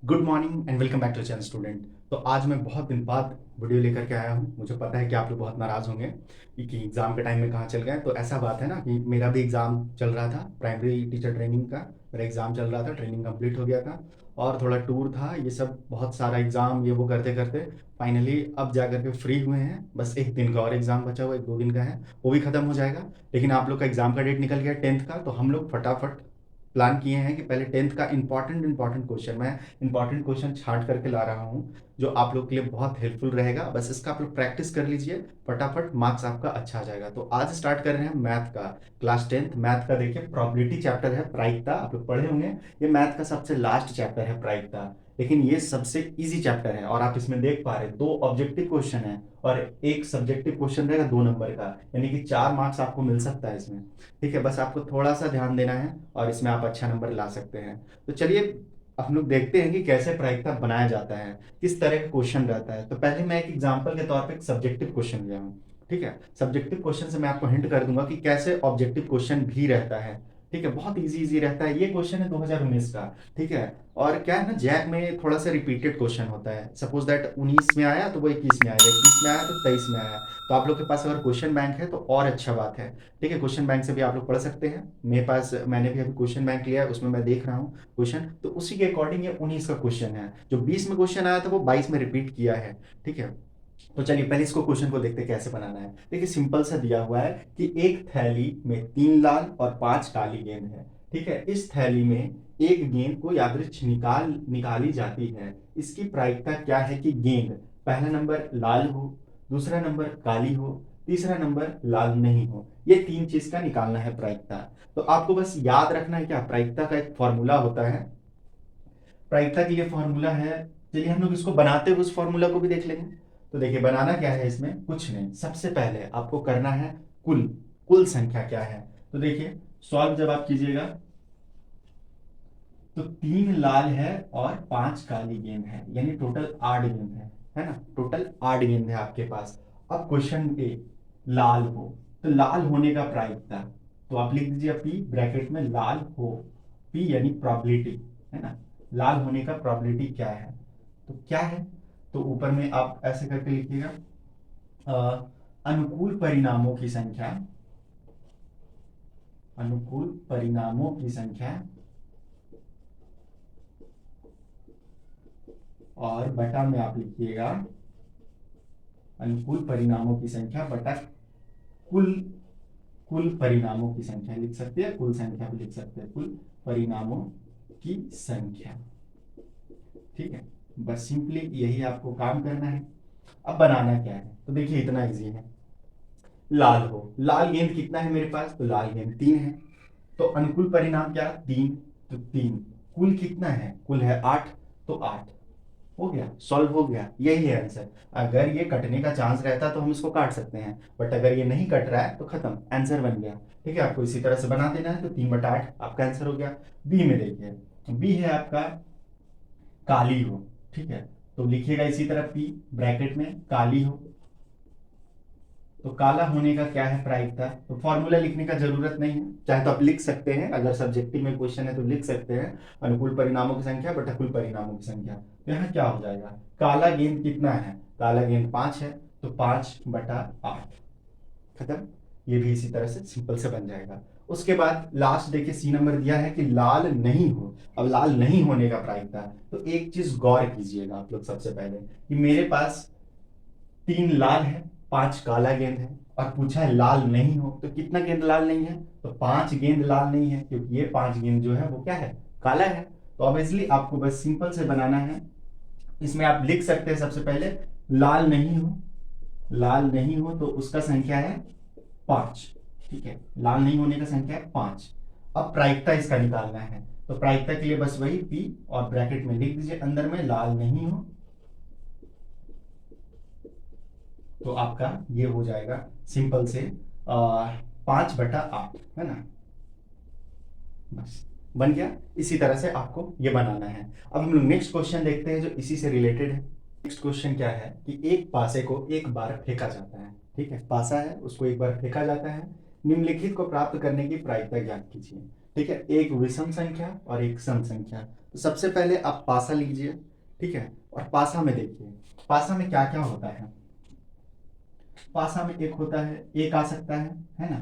Good morning and welcome back to channel student. तो आज मैं बहुत दिन बाद वीडियो लेकर के आया हूँ। मुझे पता है कि आप लोग बहुत नाराज़ होंगे कि एग्ज़ाम के टाइम में कहाँ चल गए। तो ऐसा बात है ना कि मेरा भी एग्ज़ाम चल रहा था, प्राइमरी टीचर ट्रेनिंग का मेरा एग्ज़ाम चल रहा था, ट्रेनिंग कंप्लीट हो गया था और थोड़ा टूर था, ये सब बहुत सारा एग्ज़ाम ये वो करते करते फाइनली अब जा कर के फ्री हुए हैं। बस एक दिन का और एग्ज़ाम बचा हुआ, 1-2 दिन का है, वो भी ख़त्म हो जाएगा। लेकिन आप लोग का एग्ज़ाम का डेट निकल गया 10th का, तो हम लोग फटाफट प्लान किए हैं कि पहले 10th का इंपॉर्टेंट क्वेश्चन, मैं इंपॉर्टेंट क्वेश्चन छांट करके ला रहा हूँ जो आप लोग के लिए बहुत हेल्पफुल रहेगा। बस इसका आप लोग प्रैक्टिस कर लीजिए, फटाफट मार्क्स आपका अच्छा आ जाएगा। तो आज स्टार्ट कर रहे हैं मैथ का, क्लास 10th मैथ का। देखिए प्रोबेबिलिटी चैप्टर है, प्रायिकता आप लोग पढ़े होंगे। ये मैथ का सबसे लास्ट चैप्टर है प्रायिकता, लेकिन ये सबसे इजी चैप्टर है और आप इसमें देख पा रहे हैं 2 ऑब्जेक्टिव क्वेश्चन है और एक सब्जेक्टिव क्वेश्चन रहेगा 2 नंबर का, यानी कि 4 मार्क्स आपको मिल सकता है इसमें। ठीक है, बस आपको थोड़ा सा ध्यान देना है और इसमें आप अच्छा नंबर ला सकते हैं। तो चलिए हम लोग देखते हैं कि कैसे प्रायिकता बनाया जाता है, किस तरह का क्वेश्चन रहता है। तो पहले मैं एक एग्जांपल के तौर पे एक सब्जेक्टिव क्वेश्चन लिया हूँ। ठीक है, सब्जेक्टिव क्वेश्चन से मैं आपको हिंट कर दूंगा कि कैसे ऑब्जेक्टिव क्वेश्चन भी रहता है। ठीक है, बहुत इजी इजी रहता है। ये क्वेश्चन है 2019 का। ठीक है, और क्या है ना, जैक में थोड़ा सा रिपीटेड क्वेश्चन होता है। सपोज दैट 19 में आया तो वो 21 में आएगा, 21 में आया तो 23 में आया। तो आप लोग के पास अगर क्वेश्चन बैंक है तो और अच्छा बात है। ठीक है, क्वेश्चन बैंक से भी आप लोग पढ़ सकते हैं। मेरे पास, मैंने भी अभी क्वेश्चन बैंक लिया है, उसमें मैं देख रहा हूँ क्वेश्चन, तो उसी के अकॉर्डिंग ये 19 का क्वेश्चन है। जो 20 में क्वेश्चन आया था वो 22 में रिपीट किया है। ठीक है, तो चलिए पहले इसको क्वेश्चन को देखते हैं कैसे बनाना है। देखिए सिंपल सा दिया हुआ है कि एक थैली में 3 लाल और 5 काली गेंद है। ठीक है, इस थैली में एक गेंद को यादृच्छिक निकाली जाती है। इसकी प्रायिकता क्या है कि गेंद पहला नंबर लाल हो, दूसरा नंबर काली हो, तीसरा नंबर लाल नहीं हो। ये 3 चीज का निकालना है प्रायिकता। तो आपको बस याद रखना है क्या, प्रायिकता का एक फॉर्मूला होता है। प्रायिकता के लिए फॉर्मूला है, चलिए हम लोग इसको बनाते हुए उस फॉर्मूला को भी देख लेंगे। तो देखिए बनाना क्या है, इसमें कुछ नहीं, सबसे पहले आपको करना है कुल, कुल संख्या क्या है। तो देखिए सॉल्व जब आप कीजिएगा तो 3 लाल है और 5 काली गेंद है, यानी टोटल 8 गेंद है ना, टोटल 8 गेंद है आपके पास। अब क्वेश्चन ए, लाल हो, तो लाल होने का प्रायिकता, तो आप लिख दीजिए पी ब्रैकेट में लाल हो, पी यानी प्रोबेबिलिटी, है ना, लाल होने का प्रोबेबिलिटी क्या है। तो क्या है, तो ऊपर में आप ऐसे करके लिखिएगा अनुकूल परिणामों की संख्या, अनुकूल परिणामों की संख्या और बटा में आप लिखिएगा अनुकूल परिणामों की संख्या बटा कुल, कुल परिणामों की संख्या लिख सकते हैं, कुल संख्या भी लिख सकते हैं, कुल परिणामों की संख्या। ठीक है, बस सिंपली यही आपको काम करना है। अब बनाना क्या है, तो देखिए इतना इजी है। लाल हो, लाल गेंद कितना है मेरे पास, तो लाल गेंद 3 है। तो अनुकूल परिणाम क्या, 3, तो 3, कुल कितना है, कुल है 8, तो 8 हो गया, सॉल्व हो गया, यही है आंसर। अगर ये कटने का चांस रहता तो हम इसको काट सकते हैं, बट अगर ये नहीं कट रहा है तो खत्म, आंसर बन गया। ठीक है, आपको इसी तरह से बना देना है, तो 3/8 आपका आंसर हो गया। बी में देखिए, बी है आपका काली हो। ठीक है, तो लिखिएगा इसी तरह पी ब्रैकेट में काली हो, तो काला होने का क्या है प्रायिकता, तो फॉर्मूला लिखने का जरूरत नहीं है, चाहे तो आप लिख सकते हैं, अगर सब्जेक्टिव में क्वेश्चन है तो लिख सकते हैं अनुकूल परिणामों की संख्या बटा कुल परिणामों की संख्या। तो यहाँ क्या हो जाएगा, काला गेंद कितना है, काला गेंद 5 है, तो 5/8, खत्म। ये भी इसी तरह से सिंपल से बन जाएगा। उसके बाद लास्ट देखिए सी नंबर दिया है कि लाल नहीं हो। अब लाल नहीं होने का प्रायिकता, तो एक चीज गौर कीजिएगा आप लोग सबसे पहले कि मेरे पास 3 लाल है, 5 काला गेंद है और पूछा है लाल नहीं हो, तो कितना गेंद लाल नहीं है, तो 5 गेंद लाल नहीं है, क्योंकि ये 5 गेंद जो है वो क्या है, काला है। तो ऑब्वियसली आपको बस सिंपल से बनाना है। इसमें आप लिख सकते हैं सबसे पहले लाल नहीं हो, लाल नहीं हो तो उसका संख्या है 5। ठीक है, लाल नहीं होने का संख्या है 5। अब प्रायिकता इसका निकालना है, तो प्रायिकता के लिए बस वही पी और ब्रैकेट में लिख दीजिए अंदर में लाल नहीं हो, तो आपका ये हो जाएगा सिंपल से 5/8, है ना, बस बन गया। इसी तरह से आपको ये बनाना है। अब हम लोग नेक्स्ट क्वेश्चन देखते हैं जो इसी से रिलेटेड है। नेक्स्ट क्वेश्चन क्या है कि एक पासे को एक बार फेंका जाता है। ठीक है, पासा है उसको एक बार फेंका जाता है, निम्नलिखित को प्राप्त करने की प्रायिकता ज्ञात कीजिए। ठीक है, एक विषम संख्या और एक सम संख्या। तो सबसे पहले आप पासा लीजिए, ठीक है, और पासा में देखिए पासा में क्या क्या होता है। पासा में एक होता है, एक आ सकता है ना,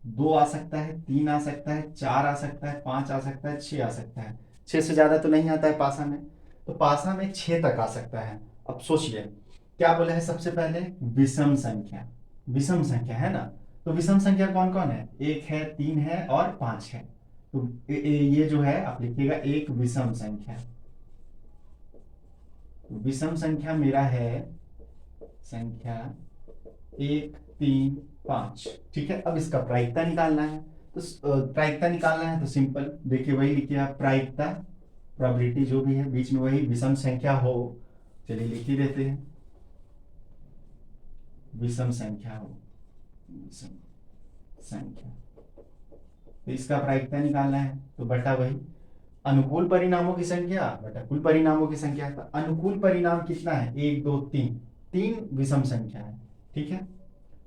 दो आ सकता है, तीन आ सकता है, चार आ सकता है, पांच आ सकता है, छह आ सकता है। छह से ज्यादा तो नहीं आता है पासा में। तो पासा में छह तक आ सकता है। अब सोचिए क्या बोला है सबसे पहले, विषम संख्या। विषम संख्या है ना, तो विषम संख्या कौन कौन है, एक है, तीन है और पांच है। तो ये जो है आप लिखिएगा एक विषम संख्या। तो विषम संख्या मेरा है संख्या एक, तीन, पांच। ठीक है, अब इसका प्रायिकता निकालना है। तो प्रायिकता निकालना है तो सिंपल देखिए वही लिखिए आप, प्रायिकता प्रोबेबिलिटी जो भी है बीच में वही विषम संख्या हो। चलिए लिख ही देते हैं, विषम संख्या हो, विषम संख्या। तो इसका प्रायिकता निकालना है तो बटा वही अनुकूल परिणामों की संख्या बटा कुल परिणामों की संख्या। तो अनुकूल परिणाम कितना है, एक, दो, तीन, तीन विषम संख्या है। ठीक है,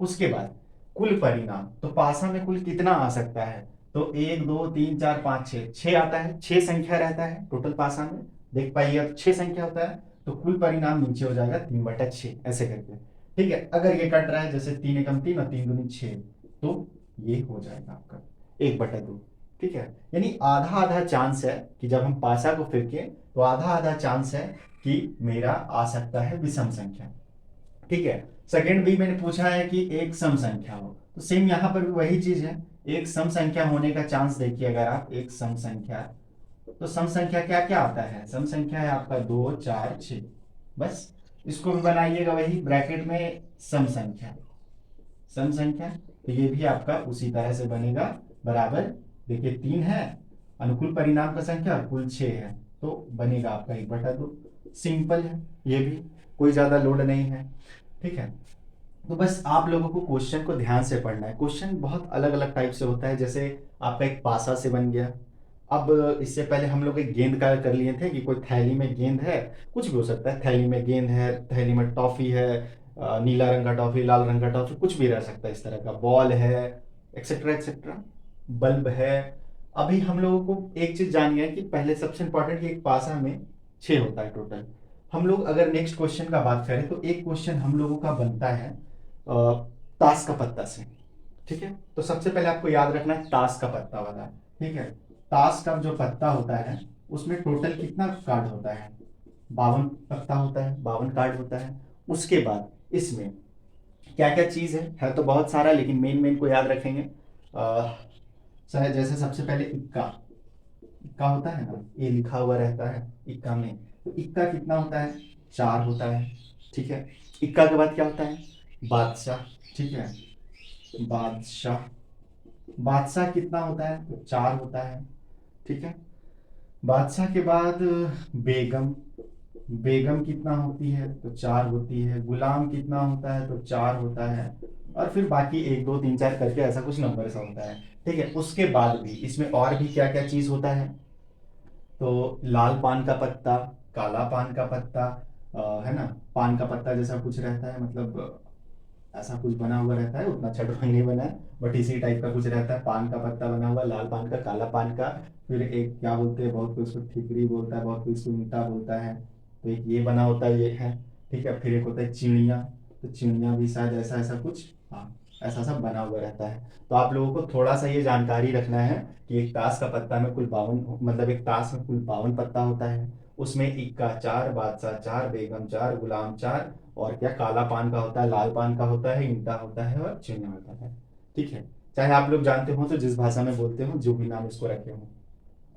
उसके बाद कुल परिणाम, तो पासा में कुल कितना आ सकता है, तो एक, दो, तीन, चार, पांच, छह, छह आता है, छह संख्या रहता है टोटल पासा में। देख पाइए अब छह संख्या होता है, तो कुल परिणाम नीचे हो जाएगा तीन बटा छह ऐसे करके। ठीक है, अगर ये कट रहा है जैसे तीन एकम तीन और तीन दूनी छह, तो ये हो जाएगा आपका एक बटा दो। ठीक है, यानी आधा आधा चांस है कि जब हम पासा को फेंके तो आधा आधा चांस है कि मेरा आ सकता है विषम संख्या। ठीक है, सेकंड भी मैंने पूछा है कि एक सम संख्या हो, तो सेम यहां पर भी वही चीज है। एक सम संख्या होने का चांस देखिए, अगर आप एक सम संख्या, तो सम संख्या क्या क्या आता है, सम संख्या है आपका दो, चार, छ। बस इसको भी बनाइएगा वही ब्रैकेट में सम संख्या, सम संख्या। तो ये भी आपका उसी तरह से बनेगा बराबर। देखिए तीन है अनुकूल परिणाम का संख्या और कुल छह है, तो बनेगा आपका एक बटा दो। सिंपल है, ये भी कोई ज्यादा लोड नहीं है। ठीक है, तो बस आप लोगों को क्वेश्चन को ध्यान से पढ़ना है। क्वेश्चन बहुत अलग अलग टाइप से होता है, जैसे आपका एक पासा से बन गया। अब इससे पहले हम लोग एक गेंद का कर लिए थे कि कोई थैली में गेंद है, कुछ भी हो सकता है, थैली में गेंद है, थैली में टॉफी है, नीला रंग का टॉफी, लाल रंग का टॉफी, कुछ भी रह सकता है इस तरह का, बॉल है, एक्सेट्रा एक्सेट्रा, बल्ब है। अभी हम लोगों को एक चीज जाननी है कि पहले सबसे इंपॉर्टेंट कि एक पासा में छह होता है टोटल। हम लोग अगर नेक्स्ट क्वेश्चन का बात करें तो एक क्वेश्चन हम लोगों का बनता है ताश का पत्ता से। ठीक है, तो सबसे पहले आपको याद रखना है ताश का पत्ता वाला। ठीक है, ताश का जो पत्ता होता है उसमें टोटल कितना कार्ड होता है, 52 पत्ता होता है, 52 कार्ड होता है। उसके बाद इसमें क्या क्या चीज है तो बहुत सारा, लेकिन मेन मेन को याद रखेंगे। चाहे जैसे सबसे पहले इक्का, इक्का होता है ना, ये लिखा हुआ रहता है इक्का में। तो इक्का कितना होता है, चार होता है। ठीक है, इक्का के बाद क्या होता है, बादशाह। ठीक है, बादशाह, बादशाह कितना होता है, तो चार होता है। ठीक है, बादशाह के बाद बेगम, बेगम कितना होती है, तो चार होती है। गुलाम कितना होता है, तो चार होता है। और फिर बाकी एक, दो, तीन, चार करके ऐसा कुछ नंबर सा होता है। ठीक है, उसके बाद भी इसमें और भी क्या क्या चीज होता है, तो लाल पान का पत्ता, काला पान का पत्ता, है ना, पान का पत्ता जैसा कुछ रहता है, मतलब ऐसा कुछ बना हुआ रहता है, उतना अच्छा ड्राइंग नहीं बना है, बट इसी टाइप का कुछ रहता है। पान का पत्ता बना हुआ, लाल पान का, काला पान का। फिर एक क्या बोलते हैं, बहुत कोई उसको ठिकरी बोलता है, बहुत कोई इसको ईंटा बोलता है। तो एक ये बना होता है, ये है। ठीक है, फिर एक होता है चिड़िया, तो चिड़िया भी शायद ऐसा ऐसा कुछ, हाँ, ऐसा सब बना हुआ रहता है। तो आप लोगों को थोड़ा सा ये जानकारी रखना है कि एक ताश का पत्ता में कुल 52, मतलब एक ताश में कुल 52 पत्ता होता है। उसमें इक्का चार, बादशाह चार, बेगम चार, गुलाम चार, और क्या काला पान का होता है, लाल पान का होता है, ईंटा होता है और चिड़िया होता है। ठीक है, चाहे आप लोग जानते हो तो जिस भाषा में बोलते हो, जो भी नाम इसको रखे हो,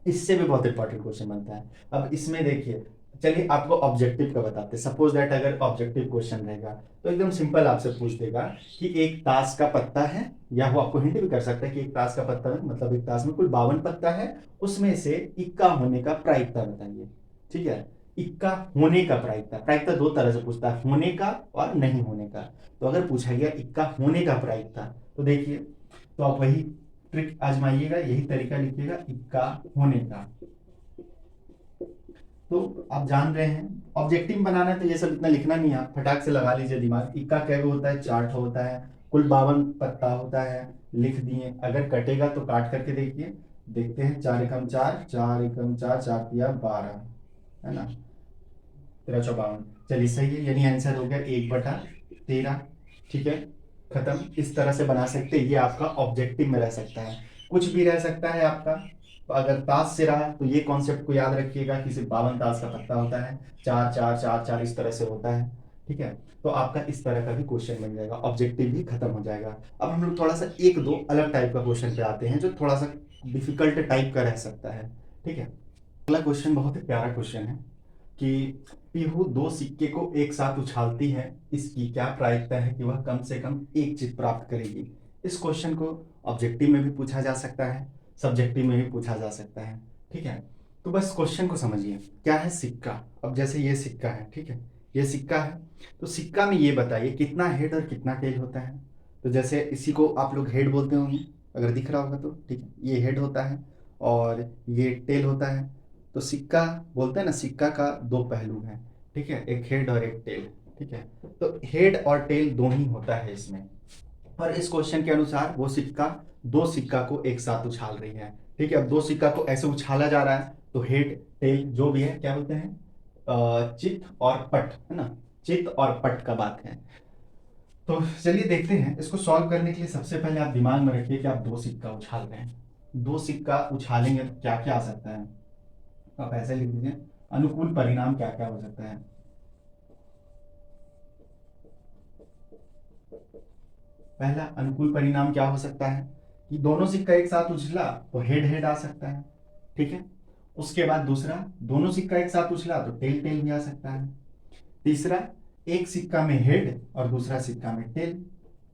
इससे भी बहुत इंपॉर्टेंट क्वेश्चन बनता है। अब इसमें देखिए, चलिए आपको ऑब्जेक्टिव का बताते हैं। सपोज दैट अगर ऑब्जेक्टिव क्वेश्चन रहेगा तो एकदम सिंपल आपसे पूछ देगा कि एक ताश का पत्ता है, या वो आपको हिंट भी कर सकता है कि एक ताश का पत्ता में, मतलब एक ताश में कुल 52 पत्ता है, उसमें से इक्का होने का प्रायिकता बताइए। ठीक है, इक्का होने का प्रायिकता, प्रायिकता दो तरह से पूछता है, होने का और नहीं होने का। तो अगर पूछा गया इक्का होने का प्रायिकता, तो देखिए, तो आप वही ट्रिक आजमाइएगा, यही तरीका लिखिएगा इक्का होने का। तो आप जान रहे हैं ऑब्जेक्टिव बनाना है तो ये सब इतना लिखना नहीं है, आप फटाक से लगा लीजिए दिमाग। इक्का कैसे होता है, चार्ट होता है, कुल 52 पत्ता होता है, लिख दिए। अगर कटेगा तो काट करके देखिए, देखते हैं, 4 एकम 4, 4 एकम 4, 4 तिया 12, है ना, 13 54। चलिए सही है, यानी आंसर हो गया 1/13। ठीक है, खत्म। इस तरह से बना सकते हैं, ये आपका ऑब्जेक्टिव में रह सकता है, कुछ भी रह सकता है आपका। तो अगर ताश से रहा तो ये कॉन्सेप्ट को याद रखिएगा कि सिर्फ 52 ताश का पत्ता होता है, 4 4 4 4 इस तरह से होता है। ठीक है, तो आपका इस तरह का भी क्वेश्चन बन जाएगा, ऑब्जेक्टिव भी खत्म हो जाएगा। अब हम लोग थोड़ा सा एक दो अलग टाइप का क्वेश्चन पे आते हैं, जो थोड़ा सा डिफिकल्ट टाइप का रह सकता है। ठीक है, अगला क्वेश्चन बहुत ही प्यारा क्वेश्चन है कि पीहू 2 सिक्के को एक साथ उछालती है, इसकी क्या प्रायिकता है कि वह कम से कम एक जीत प्राप्त करेगी। इस क्वेश्चन को ऑब्जेक्टिव में भी पूछा जा सकता है, सब्जेक्टिव में भी पूछा जा सकता है। ठीक है, तो बस क्वेश्चन को समझिए, क्या है सिक्का। अब जैसे ये सिक्का है, ठीक है, ये सिक्का है, तो सिक्का में ये बताइए कितना हेड और कितना टेल होता है। तो जैसे इसी को आप लोग हेड बोलते होंगे, अगर दिख रहा होगा तो, ठीक है, ये हेड होता है और ये टेल होता है। तो सिक्का बोलते हैं ना, सिक्का का दो पहलू है, ठीक है, एक हेड और एक टेल। ठीक है, तो हेड और टेल दोनों ही होता है इसमें। और इस क्वेश्चन के अनुसार वो सिक्का 2 सिक्का को एक साथ उछाल रही है। ठीक है, अब 2 सिक्का को ऐसे उछाला जा रहा है, तो हेड टेल जो भी है क्या बोलते हैं, चित और पट, है ना, चित और पट का बात है। तो चलिए देखते हैं इसको सॉल्व करने के लिए। सबसे पहले आप दिमाग में रखिए कि आप 2 सिक्का उछाल रहे हैं, 2 सिक्का उछालेंगे तो क्या क्या आ सकता है। तो आप ऐसे लिख दीजिए, अनुकूल परिणाम क्या क्या हो सकता है। पहला अनुकूल परिणाम क्या हो सकता है कि दोनों सिक्का एक साथ उछला तो हेड हेड आ सकता है। ठीक है, उसके बाद दूसरा, दोनों सिक्का एक साथ उछला तो टेल टेल भी आ सकता है। तीसरा, एक सिक्का में हेड और दूसरा सिक्का में टेल।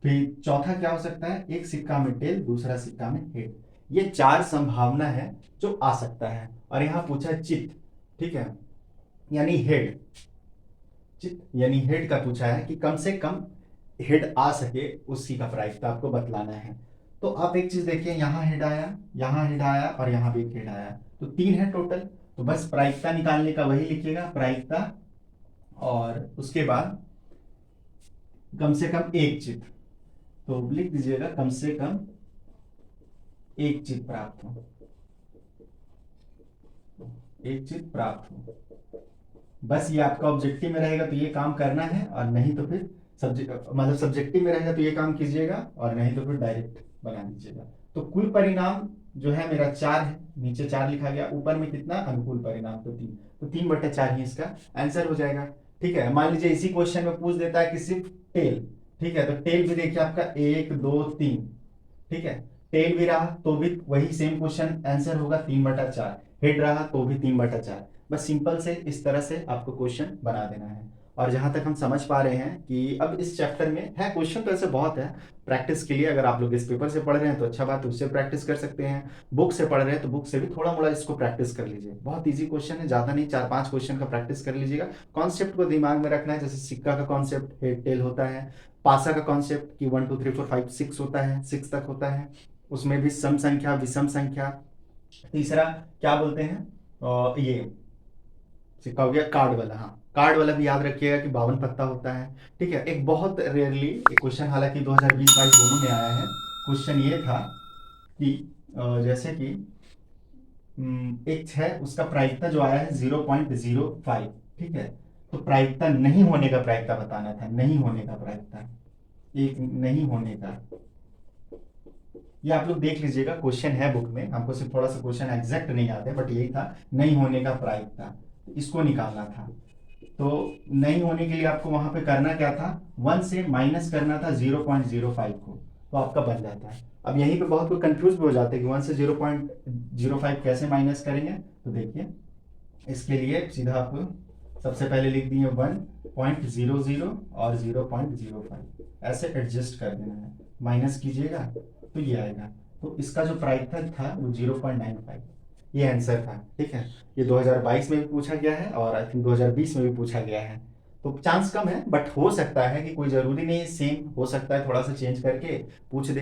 फिर चौथा क्या हो सकता है, एक सिक्का में टेल दूसरा सिक्का में हेड। ये 4 संभावना है जो आ सकता है। और यहाँ पूछा चित, ठीक है, यानी हेड, चित यानी हेड का पूछा है कि कम से कम हेड आ सके, उसी का प्रायिकता आपको बतलाना है। तो आप एक चीज देखिए, यहाँ हेड आया, यहाँ हेड आया और यहाँ भी एक हेड आया, तो 3 है टोटल। तो बस प्रायिकता निकालने का वही लिखिएगा, प्रायिकता, और उसके बाद कम से कम एक चित। तो लिख दीजिएगा कम से कम एक चित प्राप्त हो, एक चित प्राप्त हो। बस ये आपका ऑब्जेक्टिव में रहेगा तो ये काम करना है, और नहीं तो फिर सब्जेक्टिव में रहेगा तो ये काम कीजिएगा, और नहीं तो फिर डायरेक्ट बना दीजिएगा। तो कुल परिणाम जो है मेरा 4 है, नीचे 4 लिखा गया, ऊपर में कितना अनुकूल परिणाम, तो 3। तो 3/4 ही इसका आंसर हो जाएगा। ठीक है, मान लीजिए इसी क्वेश्चन में पूछ देता है कि सिर्फ टेल, ठीक है, तो टेल भी देखिए आपका 1 2 3, ठीक है, टेल भी रहा तो भी वही सेम क्वेश्चन आंसर होगा 3/4, हेड रहा तो भी 3/4। बस सिंपल से इस तरह से आपको क्वेश्चन बना देना है। और जहां तक हम समझ पा रहे हैं कि अब इस चैप्टर में है, क्वेश्चन तो ऐसे बहुत है प्रैक्टिस के लिए। अगर आप लोग इस पेपर से पढ़ रहे हैं तो अच्छा बात है, उससे प्रैक्टिस कर सकते हैं। बुक से पढ़ रहे हैं तो बुक से भी थोड़ा मोड़ा इसको प्रैक्टिस कर लीजिए। बहुत ईजी क्वेश्चन है, ज्यादा नहीं, 4 5 क्वेश्चन का प्रैक्टिस कर लीजिएगा। कॉन्सेप्ट को दिमाग में रखना है, जैसे सिक्का का कॉन्सेप्ट हेड टेल होता है, पासा का कॉन्सेप्ट कि 1 2 3 4 5 6 होता है, 6 तक होता है, उसमें भी सम संख्या विषम संख्या। तीसरा क्या बोलते हैं, ये सिक्का हो गया कार्ड वाला, हाँ कार्ड वाला भी याद रखिएगा कि 52 पत्ता होता है। ठीक है, एक बहुत रेयरली एक क्वेश्चन, हालांकि 2020-22 दोनों में आया है, क्वेश्चन ये था कि जैसे कि एक है उसका प्रायिकता जो आया है 0.05। ठीक है, तो प्रायिकता नहीं होने का प्रायिकता बताना था, नहीं होने का प्रायिकता, एक नहीं होने का। ये आप लोग देख लीजिएगा, क्वेश्चन है बुक में, हमको सिर्फ थोड़ा सा क्वेश्चन एग्जैक्ट नहीं आता है, बट यही था नहीं होने का प्रायिकता, इसको निकालना था। तो नहीं होने के लिए आपको वहां पे करना क्या था, 1 से माइनस करना था 0.05 को, तो आपका बन जाता है। अब यहीं पे बहुत कोई कंफ्यूज भी हो जाते हैं कि 1 से 0.05 कैसे माइनस करेंगे। तो देखिए, इसके लिए सीधा आपको सबसे पहले लिख दिए 1.00 और 0.05, ऐसे एडजस्ट कर देना है, माइनस कीजिएगा तो ये आएगा। तो इसका जो प्रायिकता था वो 0.95, ये आंसर था। ठीक है, ये 2022 में भी पूछा गया है और आई थिंक 2020 में भी पूछा गया है। तो चांस कम है, बट हो सकता है कि कोई जरूरी नहीं सेम, हो सकता है थोड़ा सा चेंज करके पूछ दे।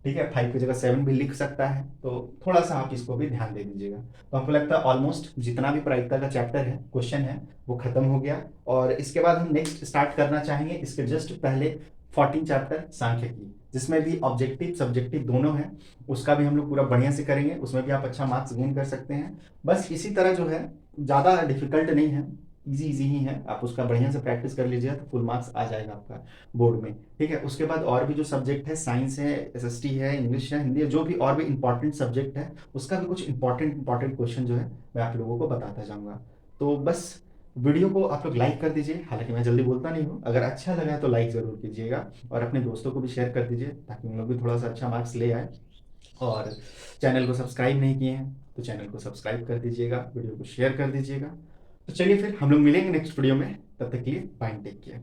ठीक है, 5 की जगह 7 भी लिख सकता है, तो थोड़ा सा आप इसको भी ध्यान दे दीजिएगा। तो हमको लगता है ऑलमोस्ट जितना भी प्रायिकता का चैप्टर है, क्वेश्चन है, वो खत्म हो गया। और इसके बाद हम नेक्स्ट स्टार्ट करना चाहेंगे, इसके जस्ट पहले 14 चैप्टर सांख्यिकी, जिसमें भी ऑब्जेक्टिव सब्जेक्टिव दोनों है, उसका भी हम लोग पूरा बढ़िया से करेंगे, उसमें भी आप अच्छा मार्क्स गेन कर सकते हैं। बस इसी तरह जो है, ज़्यादा डिफिकल्ट नहीं है, इजी इजी ही है, आप उसका बढ़िया से प्रैक्टिस कर लीजिए तो फुल मार्क्स आ जाएगा आपका बोर्ड में। ठीक है, उसके बाद और भी जो सब्जेक्ट है, साइंस है, एसएसटी है, इंग्लिश है, हिंदी है, जो भी और भी इंपॉर्टेंट सब्जेक्ट है, उसका भी कुछ इंपॉर्टेंट क्वेश्चन जो है मैं आप लोगों को बताता जाऊंगा। तो बस वीडियो को आप लोग लाइक कर दीजिए, हालांकि मैं जल्दी बोलता नहीं हूँ, अगर अच्छा लगा है तो लाइक ज़रूर कीजिएगा, और अपने दोस्तों को भी शेयर कर दीजिए ताकि उन लोग भी थोड़ा सा अच्छा मार्क्स ले आए। और चैनल को सब्सक्राइब नहीं किए हैं तो चैनल को सब्सक्राइब कर दीजिएगा, वीडियो को शेयर कर दीजिएगा। तो चलिए फिर हम लोग मिलेंगे नेक्स्ट वीडियो में, तब तक के लिए बाय, टेक केयर।